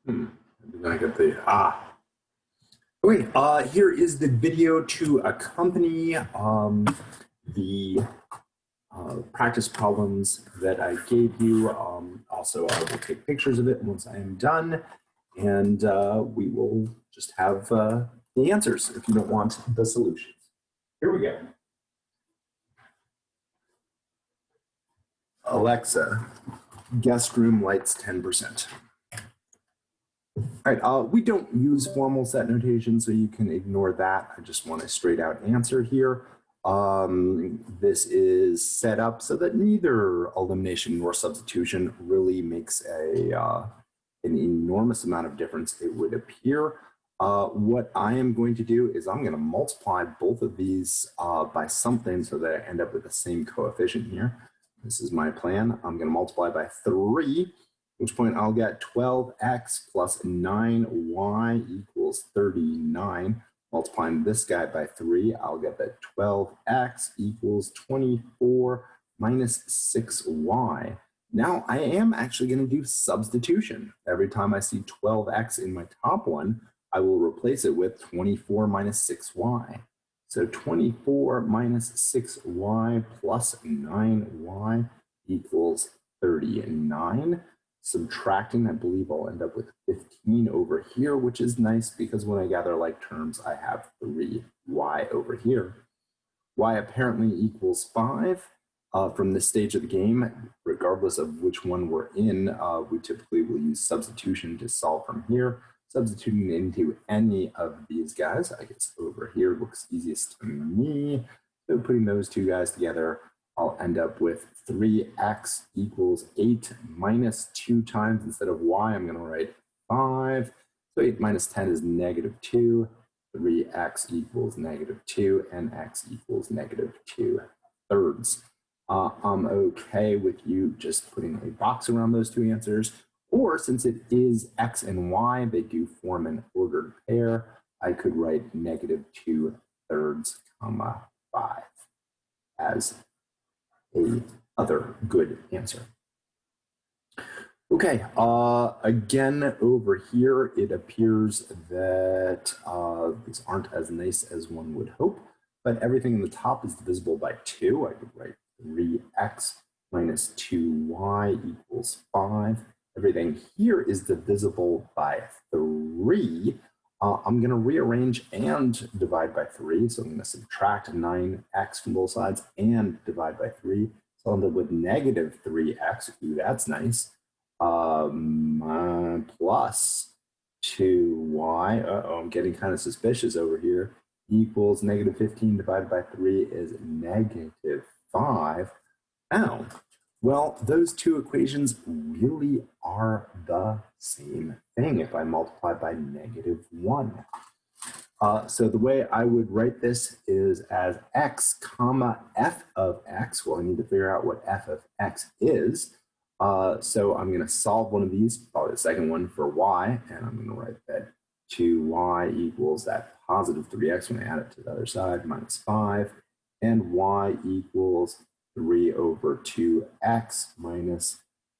Did I get the Okay, here is the video to accompany the practice problems that I gave you. Also, I will take pictures of it once I am done, and we will just have the answers if you don't want the solutions. Here we go. Alexa, guest room lights 10%. All right, we don't use formal set notation, so you can ignore that. I just want a straight out answer here. This is set up so that neither elimination nor substitution really makes an enormous amount of difference, it would appear. What I am going to do is I'm going to multiply both of these by something so that I end up with the same coefficient here. This is my plan. I'm going to multiply by 3, at which point I'll get 12x plus 9y equals 39. Multiplying this guy by 3, I'll get that 12x equals 24 minus 6y. Now I am actually going to do substitution. Every time I see 12x in my top one, I will replace it with 24 minus 6y. So 24 minus 6y plus 9y equals 39. Subtracting, I believe I'll end up with 15 over here, which is nice because when I gather like terms, I have 3y over here. Y apparently equals 5. From this stage of the game, regardless of which one we're in, we typically will use substitution to solve from here. Substituting into any of these guys, I guess over here looks easiest to me. So putting those two guys together, I'll end up with 3x equals 8 minus 2 times, instead of y, I'm going to write 5. So 8 minus 10 is negative 2. 3x equals negative 2, and x equals negative 2 thirds. I'm okay with you just putting a box around those two answers. Or since it is x and y, they do form an ordered pair. I could write negative 2 thirds comma 5 as a other good answer. Okay, again, over here, it appears that these aren't as nice as one would hope, but everything in the top is divisible by 2. I could write 3x minus 2y equals 5. Everything here is divisible by 3. I'm going to rearrange and divide by 3. So I'm going to subtract 9x from both sides and divide by 3. So I'll end up with negative 3x. Ooh, that's nice. Plus 2y. Uh-oh, I'm getting kind of suspicious over here. Equals negative 15 divided by 3 is negative 5. Oh, well, those two equations really are the same thing if I multiply by negative 1. So the way I would write this is as x comma f of x. Well, I need to figure out what f of x is. So I'm going to solve one of these, probably the second one for y, and I'm going to write that 2y equals that positive 3x when I add it to the other side, minus 5, and y equals 3 over 2x minus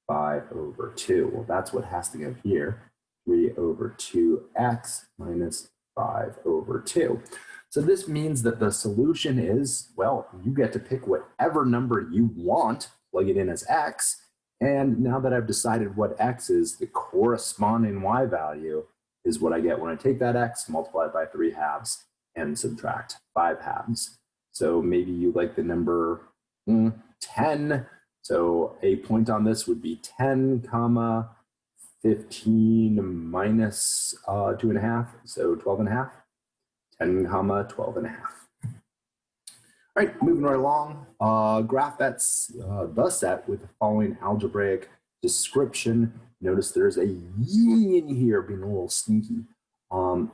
5 over 2. Well, that's what has to go here. 3 over 2x minus 5 over 2. So this means that the solution is, well, you get to pick whatever number you want, plug it in as x, and now that I've decided what x is, the corresponding y value is what I get when I take that x, multiply it by 3 halves, and subtract 5 halves. So maybe you like the number 10. So a point on this would be 10 comma 15 minus 2.5, so 12.5. 10 comma 12.5. All right, moving right along. Graph that's the set with the following algebraic description. Notice there's a union here being a little sneaky.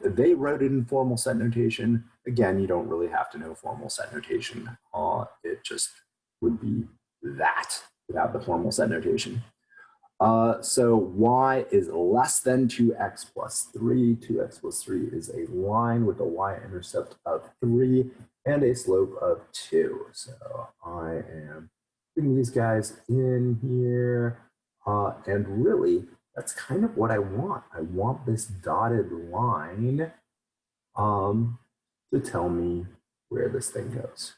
They wrote it in formal set notation. Again, you don't really have to know formal set notation. It just would be that without the formal set notation. So y is less than 2x plus 3. 2x plus 3 is a line with a y-intercept of 3 and a slope of 2. So I am putting these guys in here. And really, that's kind of what I want. I want this dotted line to tell me where this thing goes.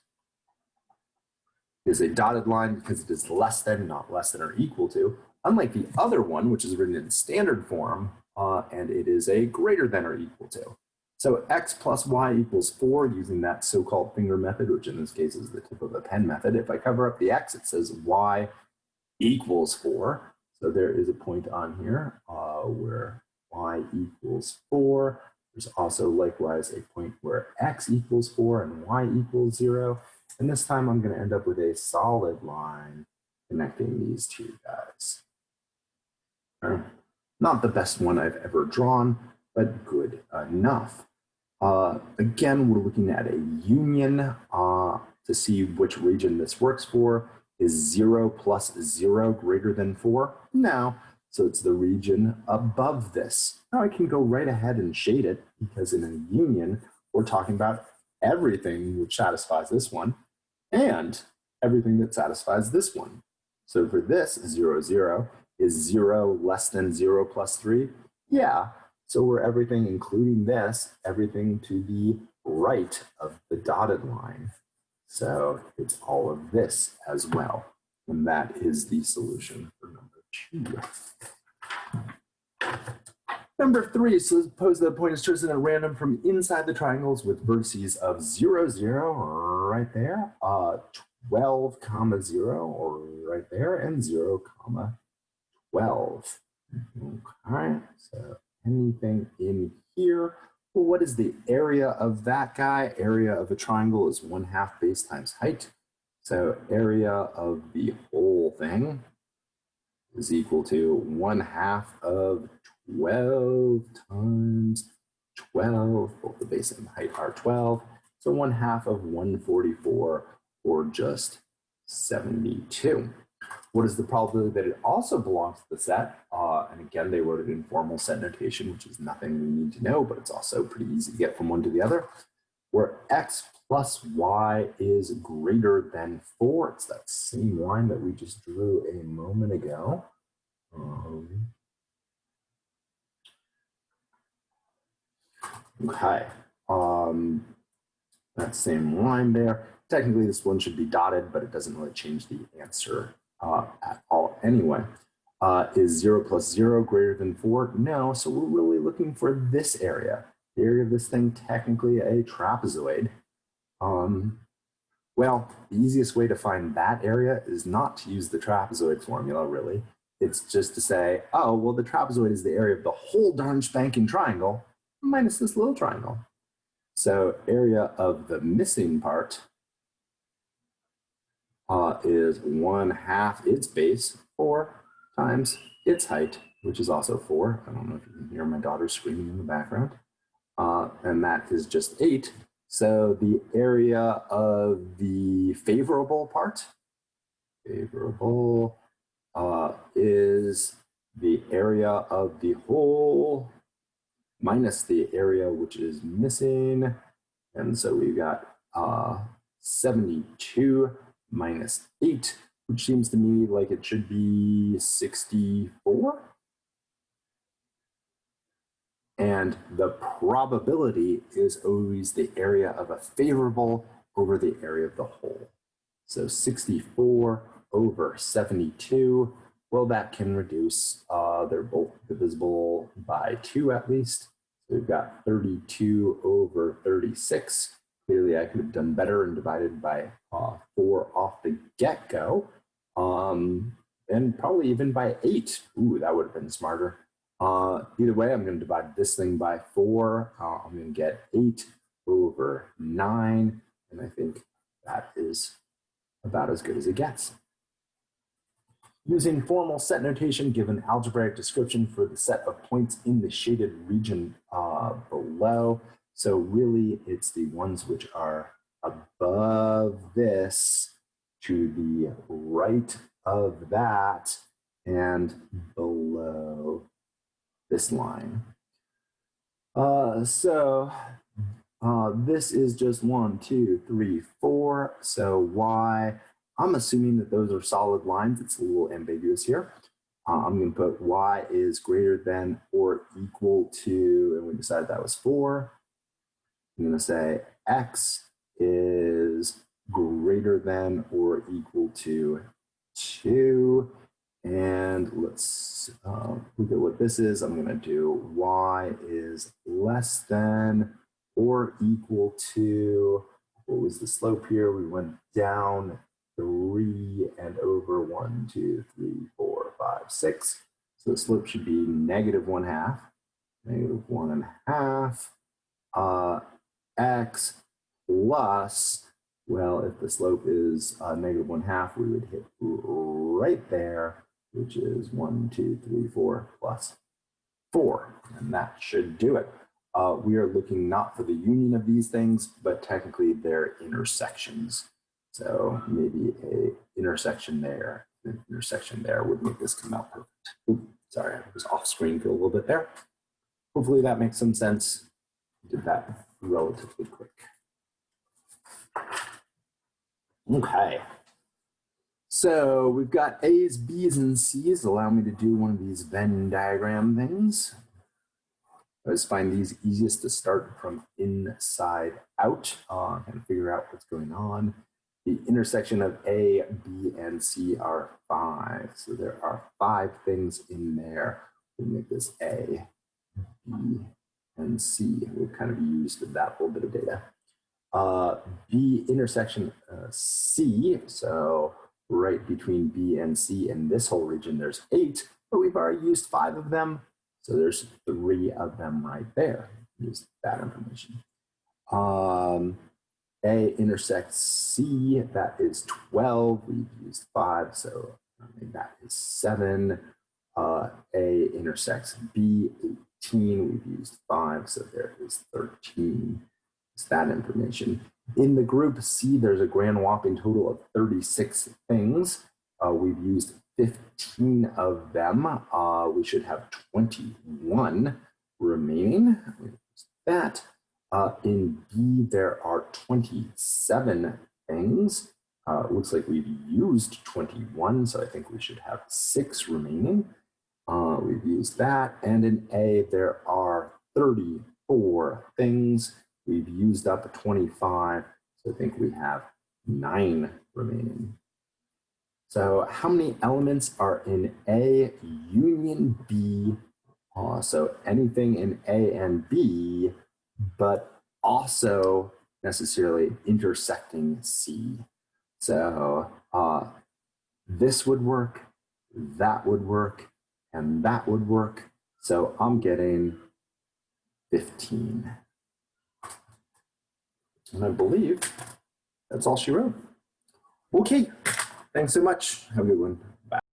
It is a dotted line because it is less than, not less than or equal to, unlike the other one, which is written in standard form, and it is a greater than or equal to. So x plus y equals 4 using that so-called finger method, which in this case is the tip of a pen method. If I cover up the x, it says y equals 4. So there is a point on here where y equals 4. There's also likewise a point where x equals 4 and y equals 0. And this time I'm going to end up with a solid line connecting these two guys. Not the best one I've ever drawn, but good enough. Again, we're looking at a union to see which region this works for. Is 0 plus 0 greater than 4? No. So it's the region above this. Now I can go right ahead and shade it because in a union, we're talking about everything which satisfies this one and everything that satisfies this one. So for this 0, 0, is 0 less than 0 plus 3? Yeah. So we're everything, including this, everything to the right of the dotted line. So it's all of this as well. And that is the solution for number 2. Number 3, so suppose the point is chosen at random from inside the triangles with vertices of 0, 0, right there, 12, comma 0, or right there, and 0, comma 12. Okay, so anything in here. Well, what is the area of that guy? Area of a triangle is 1/2 base times height. So area of the whole thing is equal to 1/2 of 12 times 12. Both the base and the height are 12. So 1/2 of 144, or just 72. What is the probability that it also belongs to the set? And again, they wrote it in formal set notation, which is nothing we need to know, but it's also pretty easy to get from one to the other. Where x plus y is greater than 4. It's that same line that we just drew a moment ago. Okay. That same line there. Technically, this one should be dotted, but it doesn't really change the answer at all anyway. Is 0 plus 0 greater than 4? No, so we're really looking for this area. The area of this thing, technically a trapezoid. Well, the easiest way to find that area is not to use the trapezoid formula, really. It's just to say, oh, well, the trapezoid is the area of the whole darn spanking triangle minus this little triangle. So area of the missing part is 1/2 its base, 4 times its height, which is also 4. I don't know if you can hear my daughter screaming in the background. And that is just 8. So the area of the favorable part, is the area of the whole minus the area which is missing. And so we've got 72 minus 8, which seems to me like it should be 64. And the probability is always the area of a favorable over the area of the whole. So 64 over 72, well, that can reduce. They're both divisible by 2 at least. So we've got 32 over 36. Clearly, I could have done better and divided by 4 off the get-go. And probably even by 8. Ooh, that would have been smarter. Either way, I'm going to divide this thing by 4. I'm going to get 8 over 9. And I think that is about as good as it gets. Using formal set notation, give an algebraic description for the set of points in the shaded region below. So really, it's the ones which are above this to the right of that and below this line. This is just 1, 2, 3, 4. So y, I'm assuming that those are solid lines. It's a little ambiguous here. I'm going to put y is greater than or equal to, and we decided that was 4. I'm going to say x is greater than or equal to 2. And let's look at what this is. I'm going to do y is less than or equal to, what was the slope here? We went down 3 and over 1, 2, 3, 4, 5, 6. So the slope should be -1/2, -1/2, x plus, well, if the slope is -1/2, we would hit right there, which is 1, 2, 3, 4 plus 4, and that should do it. We are looking not for the union of these things, but technically their intersections. So maybe a intersection there, an intersection there would make this come out perfect. Oops, sorry, I was off screen for a little bit there. Hopefully that makes some sense. Did that relatively quick. Okay. So we've got A's, B's, and C's. Allow me to do one of these Venn diagram things. I always find these easiest to start from inside out and figure out what's going on. The intersection of A, B, and C are 5. So there are 5 things in there. We'll make this A, B, and C. We've kind of used that little bit of data. B intersection C, so right between B and C in this whole region, there's 8, but we've already used 5 of them. So there's 3 of them right there. Use that information. A intersects C, that is 12. We've used 5, so that is 7. A intersects B, 18. We've used 5, so there is 13. It's that information. In the group C, there's a grand whopping total of 36 things. We've used 15 of them. We should have 21 remaining. That. In B, there are 27 things. Looks like we've used 21, so I think we should have 6 remaining. We've used that. And in A, there are 34 things. We've used up 25, so I think we have 9 remaining. So how many elements are in A union B? So anything in A and B, but also necessarily intersecting C. So this would work, that would work, and that would work. So I'm getting 15. And I believe that's all she wrote. Okay, thanks so much. Have a good one.